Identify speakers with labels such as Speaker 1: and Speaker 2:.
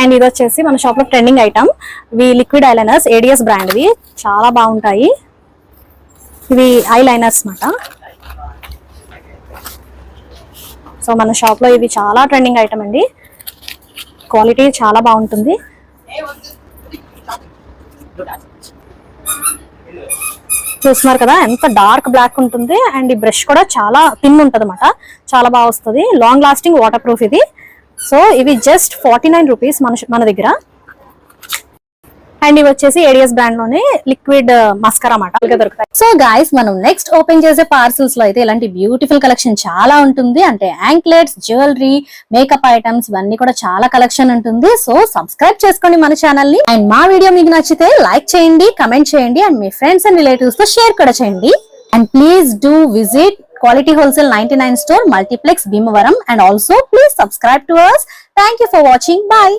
Speaker 1: And ఇది వచ్చేసి మన షాప్ లో ట్రెండింగ్ ఐటమ్, ఇవి లిక్విడ్ ఐలైనర్స్, ఏడిఎస్ బ్రాండ్ వి, చాలా బాగుంటాయి. ఇవి ఐలైనర్స్ అన్నమాట. సో మన షాప్ లో ఇవి చాలా ట్రెండింగ్ ఐటమ్ అండి, క్వాలిటీ చాలా బాగుంటుంది. చూస్తున్నారు కదా ఎంత డార్క్ బ్లాక్ ఉంటుంది. అండ్ ఈ బ్రష్ కూడా చాలా థిన్ ఉంటుంది అన్నమాట, చాలా బాగా వస్తుంది, లాంగ్ లాస్టింగ్, వాటర్ ప్రూఫ్ ఇది. సో ఇవి జస్ట్ 49 రూపీస్ మన దగ్గర. అండ్ ఇవి వచ్చేసి ఏడిఎస్ బ్రాండ్ లోనే లిక్విడ్ మస్కరా అన్నమాట దొరుకుతాయి. సో గైస్ మనం నెక్స్ట్ ఓపెన్ చేసే పార్సల్స్ లో అయితే ఇలాంటి బ్యూటిఫుల్ కలెక్షన్ చాలా ఉంటుంది. అంటే యాంక్లెట్స్, జ్యువెలరీ, మేకప్ ఐటమ్స్ ఇవన్నీ కూడా చాలా కలెక్షన్ ఉంటుంది. సో సబ్స్క్రైబ్ చేసుకోండి మన ఛానల్ ని. అండ్ మా వీడియో మీకు నచ్చితే లైక్ చేయండి, కమెంట్ చేయండి, and me friends and relatives తో షేర్ కూడా చేయండి. And please do visit Quality Wholesale 99 store, Multiplex, Bhimavaram, and also please subscribe to us. Thank you for watching. Bye.